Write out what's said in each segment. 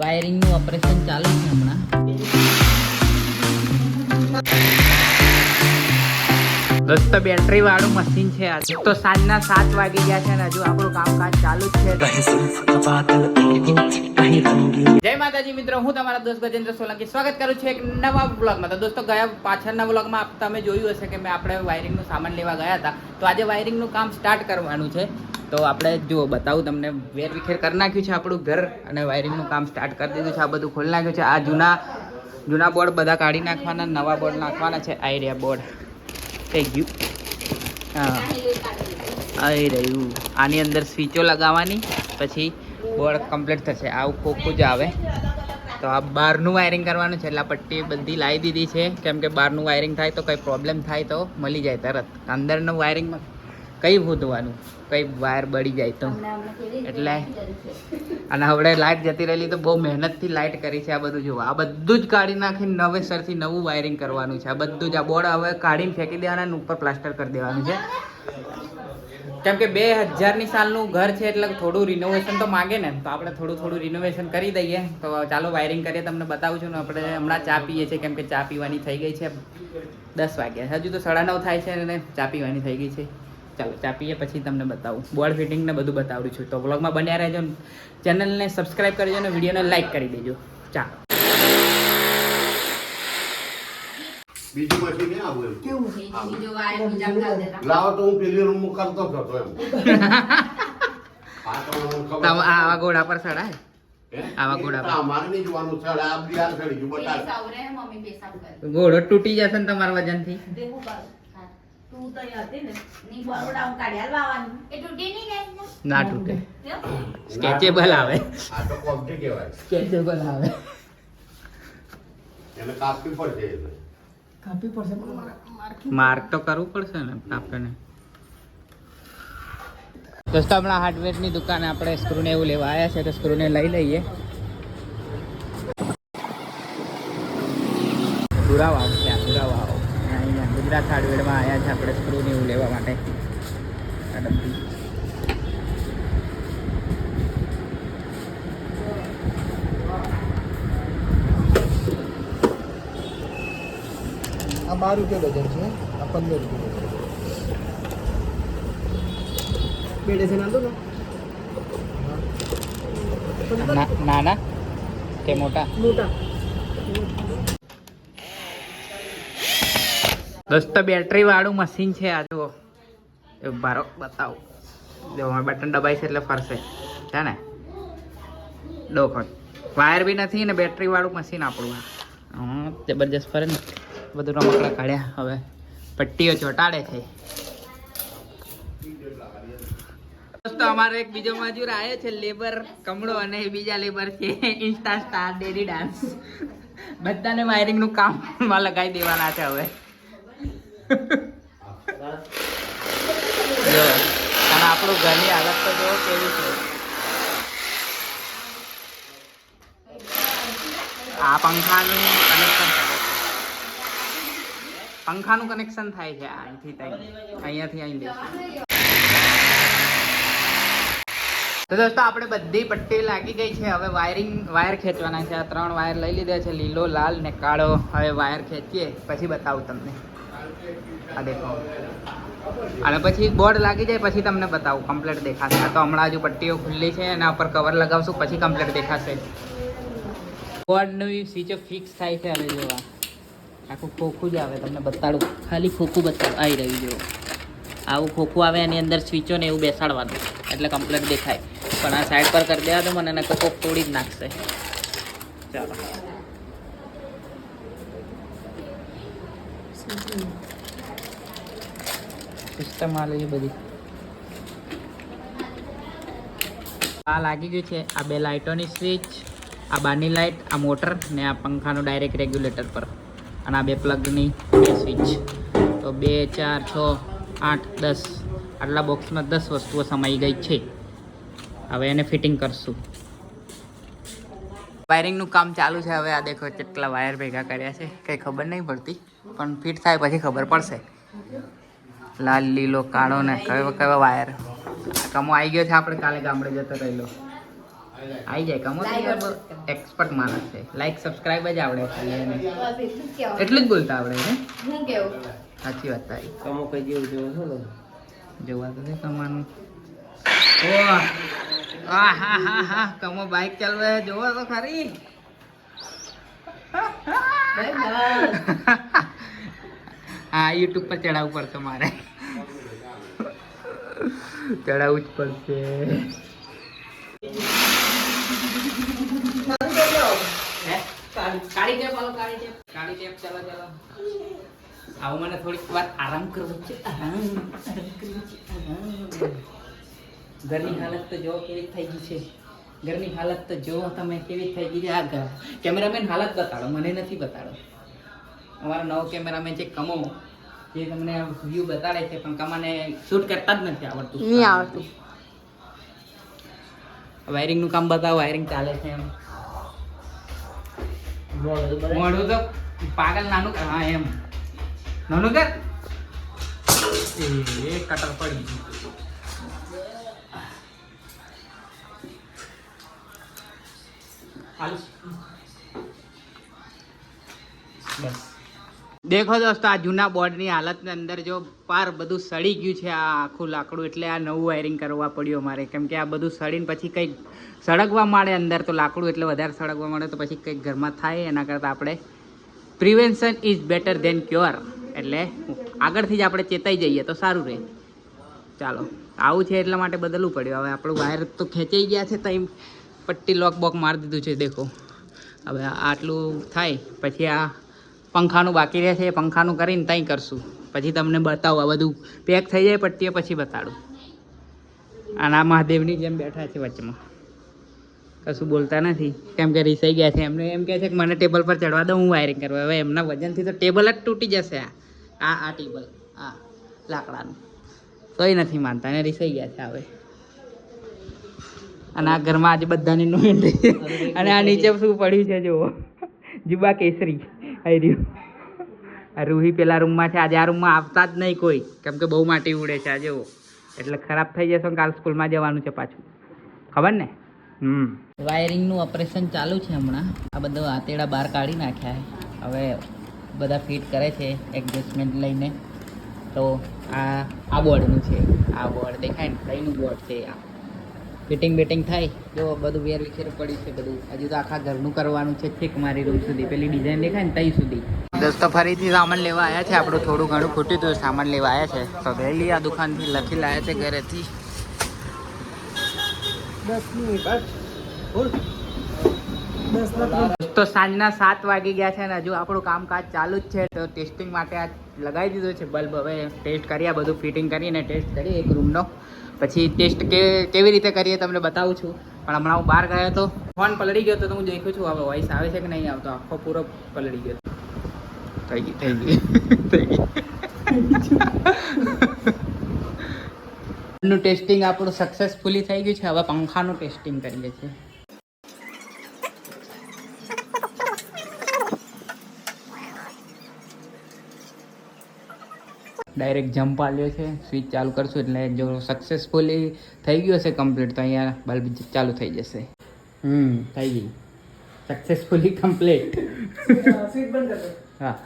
વાયરિંગનું operation ચાલુ છે હમણાં. દોસ્તો બેટરી વાળું મશીન છે. આજે તો સાંજના 7 વાગી ગયા છે ને હજુ આપણું કામકાજ ચાલુ જ છે. જય માતાજી મિત્રો, હું તમારા દોસ્ત ગજેન્દ્ર સોલંકી સ્વાગત કરું છું એક નવા બ્લોગમાં. તો દોસ્તો ગયા પાછળના બ્લોગમાં તમે જોયું હશે કે આપણે વાયરિંગનું સામાન લેવા ગયા હતા. તો આજે વાયરિંગનું કામ સ્ટાર્ટ કરવાનું છે. તો આપણે જુઓ બતાવું તમને, વેરવિખેર કરી નાખ્યું છે આપણું ઘર અને વાયરિંગનું કામ સ્ટાર્ટ કરી દીધું છે. આ બધું ખોલી નાખ્યું છે. આ જૂના બોર્ડ બધા કાઢી નાખવાના, નવા બોર્ડ નાખવાના છે. આઈડિયા બોર્ડ થઈ ગયું. હા, આવી રહ્યું. આની અંદર સ્વિચો લગાવવાની, પછી બોર્ડ કમ્પ્લીટ થશે. આવું ખોખું જ આવે. તો આ બહારનું વાયરિંગ કરવાનું છે. એટલે પટ્ટી બધી લાવી દીધી છે, કેમ કે બહારનું વાયરિંગ થાય તો કંઈ પ્રોબ્લેમ થાય તો મળી જાય તરત. અંદરનું વાયરિંગમાં કઈ ભૂતવાનું, કઈ વાયર બળી જાય તો એટલે. અને હવે લાઇટ જતી રહેલી તો બહુ મહેનતથી લાઇટ કરી છે. આ બધું જુઓ, આ બધું જ કાઢી નાખીને નવેસરથી નવું વાયરિંગ કરવાનું છે. આ બધું જ આ બોર્ડ હવે કાઢીને ફેંકી દેવાના અને ઉપર પ્લાસ્ટર કરી દેવાનું છે. કેમ કે 2000ની સાલનું ઘર છે એટલે થોડું રિનોવેશન તો માગે ને, તો આપણે થોડું રિનોવેશન કરી દઈએ. તો ચાલો વાયરિંગ કરીએ, તમને બતાવું છું. ને આપણે હમણાં ચા પીએ છીએ, કેમ કે ચા પીવાની થઈ ગઈ છે 10 વાગ્યા. હજુ તો 9:30 થાય છે અને ચા પીવાની થઈ ગઈ છે. ચાલો ચા પીએ પછી તમને બતાવું, બોર્ડ ફિટિંગ ને બધું બતાવું છું. તો વ્લોગમાં બન્યા રહેજો, ચેનલને સબસ્ક્રાઈબ કરજો અને વિડીયોને લાઈક કરી દેજો. ચાલો. બીજું મશીન નહીં આવું કેવું બીજો વાયર બીજા ગાલ દેતા લાવો તો હું પેલી રૂમ કરતો હતો એમ. આ તો ખબર આવા ઘોડા પર ચડાય, આવા ઘોડા પર અમારે નહીં જોવાનું છે. આ બિયાર ચડી ગયું બતા સવરે મમ્મી પેશાબ કરે. ઘોડો તૂટી જશે ને તમારા વજનથી. દેવું કર. તું તો હતી ને ની બરોડા હું કાઢ્યા લાવવાનું. એ તૂટી નહીં ગઈ ના તૂટે, સ્કેચેબલ આવે. આ તો કોમ્પ્ટી કહેવાય. સ્કેચેબલ આવે. એને કાપવી પડશે. કાપી પડશે, માર્ક તો કરવું પડશે ને આપણને. દોસ્તો હમણાં હાર્ડવેરની દુકાને આપણે સ્ક્રૂને એવું લેવા આવ્યા છે, તો સ્ક્રૂને લઈ લઈએ. પુરાવા છે, પુરાવા અહીંયા ગુજરાત હાર્ડવેરમાં આવ્યા છે આપણે સ્ક્રૂને એવું લેવા માટે. આ 12 રૂપિયા ડઝન છે, આ 15 રૂપિયા બે ડઝન આલો ને. નાના કે મોટા? મોટા. દોસ્તો બેટરી વાળું મશીન છે. આ જુઓ, ભારો બતાવો. જો બટન દબાઈ છે એટલે ફરશે, છે ને. ડોખો વાયર બી નથી ને બેટરી વાળું મશીન આપણું. હા, જબરજસ્ત ફરે ને. બધું રમકડા કાઢ્યા, હવે પટ્ટીઓ ચોટાડે છે. દોસ્તો અમારો એક બીજો મજૂર આવ્યો છે, લેબર કમળો, અને બીજા લેબર છે ઇન્સ્ટા સ્ટાર ડેરી ડાન્સ. બધાને વાયરિંગનું કામમાં લગાવી દેવાના છે હવે. જો અને આપણું ઘરની હાલત તો જો કેવી છે. આ પંખાનું કનેક્શન કરે છે. પંખાનું કનેક્શન થાય છે અહીંથી અહીંયાથી અહીં દેશે. તો દોસ્તો આપણે બધી પટ્ટી લાગી ગઈ છે. હવે વાયર ખેંચવાના છે. આ 3 વાયર લઈ લીધા છે, લીલો, લાલ ને કાળો. હવે વાયર ખેંચીએ પછી બતાવું તમને. આ દેખો, અને પછી બોર્ડ લાગી જાય પછી તમને બતાવું, કમ્પ્લીટ દેખાશે. આ તો હમણાં હજુ પટ્ટીઓ ખુલ્લી છે, એના ઉપર કવર લગાવશું પછી કમ્પ્લીટ દેખાશે. બોર્ડનું સ્વિચો ફિક્સ થાય છે. હવે જોવા આખું ખોખું જ આવે, તમને બતાડું, ખાલી ખોખું બતાવું. આવી રહ્યું જો આવું ખોખું આવે, એની અંદર સ્વિચો ને એવું બેસાડવાનું એટલે કમ્પ્લીટ દેખાય. પણ આ સાઈડ પર કરી દેવા દો મને, એને કોક તોડી જ નાખશે. ચાલો સિસ્ટમ આ લઈએ બધી. આ લાગી ગયું છે. આ 2 લાઇટોની સ્વિચ, આ બહારની લાઇટ, આ મોટર ને આ પંખાનું ડાયરેક્ટ રેગ્યુલેટર પર, અને આ 2 પ્લગની 2 સ્વિચ. તો 2, 4, 6, 8, 10 આટલા બોક્સમાં 10 વસ્તુઓ સમાઈ ગઈ છે. હવે એને ફિટિંગ કરશું. વાયરિંગનું કામ ચાલુ છે. હવે આ દેખો કેટલા વાયર ભેગા કર્યા છે, કંઈ ખબર નહીં પડતી, પણ ફિટ થાય પછી ખબર પડશે. લાલ, લીલો, કાળો ને કેવા વાયર. કમો આવી ગયો છે. આપણે કાલે ગામડે જતો રહેલો. આવી જાય કમો એક્સપર્ટ માણસ છે. લાઈક સબસ્ક્રાઇબ જ આવડે ખાલી એને. બસ એટલું જ કહેવાનું. એટલું જ બોલતા આવડે ને. હું કેવું સાચી વાત તારી. કમો કઈ જેવું જેવું છે ને જોવા તો છે કમાનું. ઓહ આ હા હા હા કમો બાઇક ચાલવે જોવો તો ખરી. ભાઈ બસ હા યુટ્યુબ પર ચડાવવું પડશે મારે. ચડાવવું જ પડશે. કાળી ટેપ આવો કાળી ટેપ ચાલો ચાલો. આવું મને થોડીક વાર આરામ કરવો છે. આરામ કરવો છે આરામ. ઘરની હાલત તો જો કેવી થઈ ગઈ છે. ઘરની હાલત તો જો તમે કેવી થઈ ગઈ છે. આ કેમેરામેન હાલત બતાડો, મને નથી બતાડો. અમારો નવો કેમેરામેન છે કમો, જે તમને વ્યૂ બતાડે છે પણ કમાને શૂટ કરતા જ નથી આવડતું. નહીં આવડતું. વાયરિંગનું કામ બતાવો. વાયરિંગ ચાલે છે એમ. મોઢું તો પાગલ નાનું કર. હા એમ નાનું કર. એ કટર પડી ગયું. બસ દેખો દોસ્તો આ જૂના બોર્ડની હાલતની અંદર જો પાર બધું સડી ગયું છે. આ આખું લાકડું એટલે આ નવું વાયરિંગ કરવા પડ્યું અમારે, કેમ કે આ બધું સડીને પછી કંઈક સળગવા માંડે અંદર, તો લાકડું એટલે વધારે સળગવા માંડે તો પછી કંઈક ઘરમાં થાય. એના કરતાં આપણે prevention is better than cure, એટલે આગળથી જ આપણે ચેતાઈ જઈએ તો સારું રહે. ચાલો આવું છે એટલા માટે બદલવું પડ્યું. હવે આપણું વાયર તો ખેંચાઈ ગયા છે, ત્યાં પટ્ટી લોક બોક મારી દીધું છે. દેખો હવે આટલું થાય પછી આ પંખાનું બાકી રહે છે. એ પંખાનું કરીને ત્યાં કરશું. પછી તમને બતાવું આ બધું પેક થઈ જાય પટ્ટીઓ પછી બતાડું. અને આ મહાદેવની જેમ બેઠા છે વચમાં, કશું બોલતા નથી કેમ કે રીસાઈ ગયા છે. એમને એમ કહે છે કે મને ટેબલ પર ચડવા દો, હું વાયરિંગ કરવા. હવે એમના વજનથી તો ટેબલ જ તૂટી જશે. આ ટેબલ આ લાકડાનું તોય નથી માનતા અને રીસાઈ ગયા છે હવે. અને આ ઘરમાં આજે બધાની નોંધ અને આ નીચે શું પડ્યું છે જુઓ, જુબા કેસરી આવી રહ્યું. આ રૂહી પેલા રૂમમાં છે. આજે આ રૂમમાં આવતા જ નહીં કોઈ, કેમ કે બહુ માટી ઉડે છે આજે. એટલે ખરાબ થઈ જશે. કાલ સ્કૂલમાં જવાનું છે પાછું, ખબર ને. વાયરિંગનું ઓપરેશન ચાલુ છે હમણાં. આ બધા આતેડા બહાર કાઢી નાખ્યા. હવે બધા ફિટ કરે છે એડજસ્ટમેન્ટ લઈને. તો આ બોર્ડનું છે. આ બોર્ડ દેખાય ને કઈનું બોર્ડ છે. આ ફિટિંગ બેટિંગ થાય જો બધું વેર વિખેર પડ્યું છે બધું. હજુ તો આખા ઘરનું કરવાનું છે છેક મારી રૂમ સુધી. પેલી ડિઝાઇન દેખાય ને ત્યાં સુધી. દોસ્તો ફરીથી સામાન લેવા આવ્યા છે. આપણું થોડું ઘણું ખૂટ્યું હતું, સામાન લેવા આવ્યા છે. તો વહેલી આ દુકાનથી લખી લાવ્યા છે ઘરેથી. 10 મિનિટ તો સાંજના 7 વાગી ગયા છે અને હજુ આપણું કામકાજ ચાલુ જ છે. તો ટેસ્ટિંગ માટે આ લગાવી દીધો છે બલ્બ. હવે ટેસ્ટ કરીએ, બધું ફિટિંગ કરીને ટેસ્ટ કરીએ એક રૂમનો. પછી ટેસ્ટ કેવી રીતે કરીએ તમને બતાવું છું. પણ હમણાં હું બહાર ગયો હતો, ફોન પલળી ગયો હતો તો હું દેખું છું હવે વોઇસ આવે છે કે નહીં આવતો. આખો પૂરો પલળી ગયો. થઈ ગઈ નું ટેસ્ટિંગ આપણું સક્સેસફુલી થઈ ગયું છે. હવે પંખાનું ટેસ્ટિંગ કરીએ છીએ. ડાયરેક્ટ જમ્પ આલ્યો છે. સ્વિચ ચાલુ કરશું એટલે જો સક્સેસફુલી થઈ ગયું હશે કમ્પ્લીટ તો અહીંયા બલ્બ ચાલુ થઈ જશે. થઈ ગઈ સક્સેસફુલી કમ્પ્લીટ. સ્વિચ બંધ કર દો. હા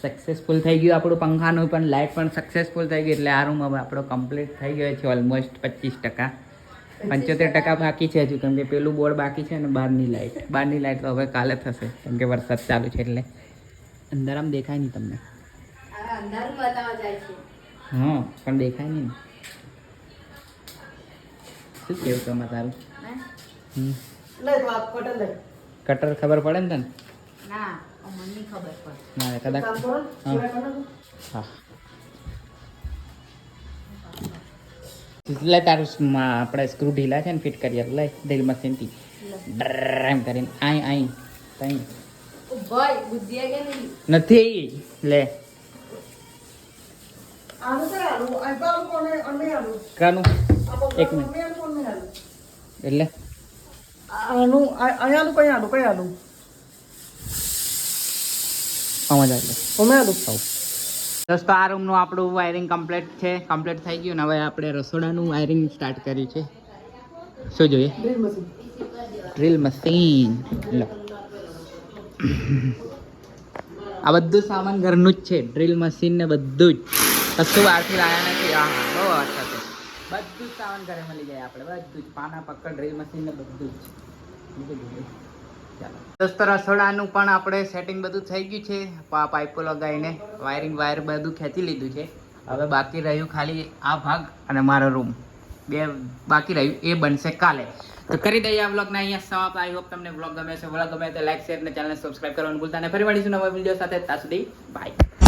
સક્સેસફુલ થઈ ગયું આપણું પંખાનું પણ. લાઇટ પણ સક્સેસફુલ થઈ ગઈ એટલે આ રૂમ હવે આપણો કમ્પ્લીટ થઈ ગયો છે. ઓલમોસ્ટ 25%. 75% બાકી છે હજુ, કેમ કે પેલું બોર્ડ બાકી છે ને બહારની લાઇટ તો હવે કાલે થશે કેમ કે વરસાદ ચાલુ છે એટલે અંદર આમ દેખાય નહીં તમને. અંધારું બતાવવા જાય છે. હા પણ દેખાય નહીં ને. શું કેવું તમે તારું? લે તો આ કટર લે. કટર ખબર પડે ને તને? ના મને ખબર પડે. ના કદાચ. કામ કરો હા. સેવા કરો. હા એટલે તારું આપણે સ્ક્રૂ ઢીલા છે ને ફિટ કરીએ. લઈ ડ્રીલ મશીનથી એમ કરીને આઈ તઈ ઓ ભાઈ બુદ્ધિ કે નહીં નથી. લે આનું કઈ આલું આ બાલ કોને અમને આલું કાનું આ એક મિનિટ. મેલ કોને આલું એટલે આનું આયાલું કઈ આલું સમજ એટલે અમે આલું દોસ્તો આ રૂમનું આપણું વાયરિંગ કમ્પ્લીટ થઈ ગયું ને હવે આપણે રસોડાનું વાયરિંગ સ્ટાર્ટ કર્યું છે. શું જોઈએ? Drill machine. Drill machine. લો આ બધું સામાન ઘરનું જ છે. ડ્રિલ મશીન ને બધું જ, કશું બહારથી લાયા નથી. હા હા, બહુ અચ્છા છે. બધું જ સામાન ઘરે મળી જાય આપણે, બધું જ પાના પકડ ડ્રિલ મશીન ને બધું જ. ચાલો દોસ્તો, રસોડાનું પણ આપણે સેટિંગ બધું થઈ ગયું છે. પાઇપો લગાવીને વાયર બધું ખેંચી લીધું છે. હવે બાકી રહ્યું ખાલી આ ભાગ અને મારો રૂમ, બે બાકી રહ્યું, એ બનશે કાલે. તો કરી દઈએ આ વ્લોગને અહીંયા સમાપ્ત. આઈ હોપ તમને વ્લોગ ગમે છે. વ્લોગ ગમે તો લાઈક, શેર અને ચેનલને સબસ્ક્રાઇબ કરવાનું ભૂલતા નહીં. ફરી મળીશું નવા વિડીયો સાથે. ત્યાં સુધી બાય.